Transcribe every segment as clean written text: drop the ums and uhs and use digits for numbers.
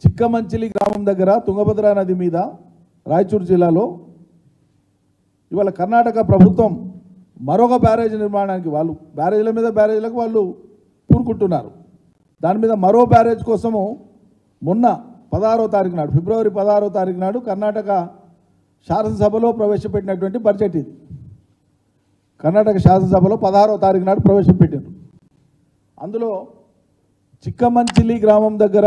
చిక్కమంచిలి గ్రామం దగ్గర తుంగభద్ర నది మీద రాయచూరు జిల్లాలో ఇవాళ కర్ణాటక ప్రభుత్వం మరొక బ్యారేజ్ నిర్మాణానికి వాళ్ళు బ్యారేజ్ల మీద బ్యారేజ్లకు వాళ్ళు పూనుకుంటున్నారు. దాని మీద మరో బ్యారేజ్ కోసము మొన్న 16వ తారీఖు నాడు ఫిబ్రవరి 16వ తారీఖు నాడు కర్ణాటక శాసనసభలో ప్రవేశపెట్టినటువంటి బడ్జెట్ ఇది. కర్ణాటక శాసనసభలో 16వ తారీఖు నాడు ప్రవేశపెట్టారు. అందులో చిక్కమంచిలి గ్రామం దగ్గర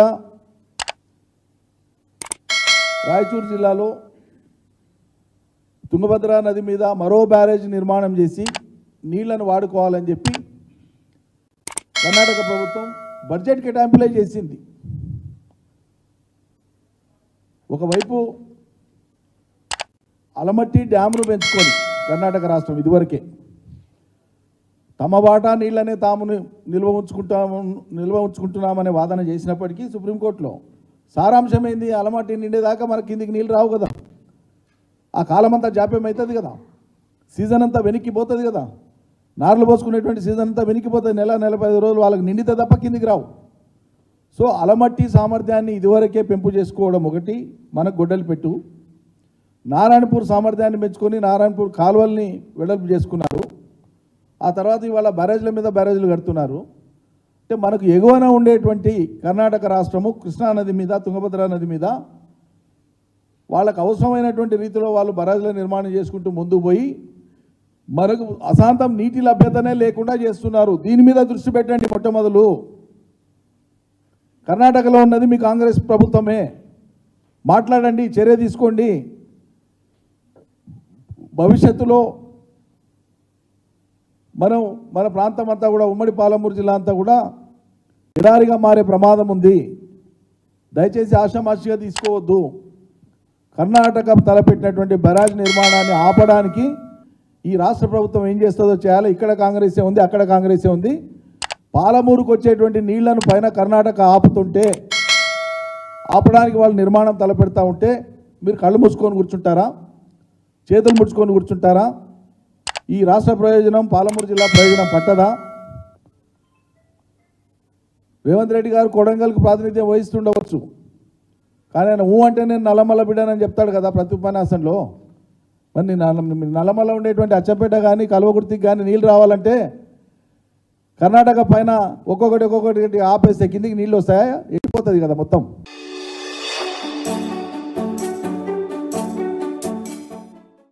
రాయచూరు జిల్లాలో తుంగభద్ర నది మీద మరో బ్యారేజ్ నిర్మాణం చేసి నీళ్లను వాడుకోవాలని చెప్పి కర్ణాటక ప్రభుత్వం బడ్జెట్ కేటాయింపులే చేసింది. ఒకవైపు అలమట్టి డ్యామును పెంచుకొని కర్ణాటక రాష్ట్రం ఇదివరకే తమ వాటా నీళ్ళనే తాము నిల్వ ఉంచుకుంటున్నామనే వాదన చేసినప్పటికీ సుప్రీంకోర్టులో సారాంశం ఏంది, అలమట్టి నిండేదాకా మనకి కిందికి నీళ్ళు రావు కదా, ఆ కాలం అంతా జాప్యం అవుతుంది కదా, సీజన్ అంతా వెనక్కిపోతుంది కదా, నార్లు పోసుకునేటువంటి సీజన్ అంతా వెనక్కిపోతుంది, నెల 15 రోజులు వాళ్ళకి నిండితే తప్ప కిందికి రావు. సో అలమట్టి సామర్థ్యాన్ని ఇదివరకే పెంపు చేసుకోవడం ఒకటి మనకు గొడ్డలి పెట్టు. నారాయణపూర్ సామర్థ్యాన్ని పెంచుకొని నారాయణపూర్ కాలువల్ని వెడల్పు చేసుకున్నారు. ఆ తర్వాత ఇవాళ బ్యారేజ్ల మీద బ్యారేజ్లు కడుతున్నారు. అంటే మనకు ఎగువన ఉండేటువంటి కర్ణాటక రాష్ట్రము కృష్ణానది మీద తుంగభద్ర నది మీద వాళ్ళకు అవసరమైనటువంటి రీతిలో వాళ్ళు బ్యారేజ్ల నిర్మాణం చేసుకుంటూ ముందుకు పోయి మనకు అశాంతం నీటి లభ్యతనే లేకుండా చేస్తున్నారు. దీని మీద దృష్టి పెట్టండి. మొట్టమొదలు కర్ణాటకలో ఉన్నది మీ కాంగ్రెస్ ప్రభుత్వమే, మాట్లాడండి, చర్య తీసుకోండి. భవిష్యత్తులో మన ప్రాంతం అంతా కూడా ఉమ్మడి పాలమూరు జిల్లా అంతా కూడా ఎడారిగా మారే ప్రమాదం ఉంది. దయచేసి ఆషామాషిగా తీసుకోవద్దు. కర్ణాటక తలపెట్టినటువంటి బ్యారేజ్ నిర్మాణాన్ని ఆపడానికి ఈ రాష్ట్ర ప్రభుత్వం ఏం చేస్తుందో చేయాలి. ఇక్కడ కాంగ్రెసే ఉంది, అక్కడ కాంగ్రెసే ఉంది. పాలమూరుకు వచ్చేటువంటి నీళ్లను పైన కర్ణాటక ఆపుతుంటే, ఆపడానికి వాళ్ళు నిర్మాణం తలపెడతా ఉంటే మీరు కళ్ళు మూసుకొని కూర్చుంటారా, చేతులు ముడుచుకొని కూర్చుంటారా? ఈ రాష్ట్ర ప్రయోజనం పాలమూరు జిల్లా ప్రయోజనం పట్టదా? రేవంత్ రెడ్డి గారు కొడంగల్కు ప్రాతినిధ్యం వహిస్తుండవచ్చు, కానీ ఆయన అంటే నేను నల్లమల్ల బిడ్డనని చెప్తాడు కదా ప్రతి ఉపన్యాసంలో. మరి నల్లమల్ల ఉండేటువంటి అచ్చంపేట కానీ కల్వకుర్తికి కానీ నీళ్ళు రావాలంటే కర్ణాటక పైన ఒక్కొక్కటి ఆపేస్తే కిందికి నీళ్ళు వస్తాయా? ఎక్కిపోతుంది కదా మొత్తం.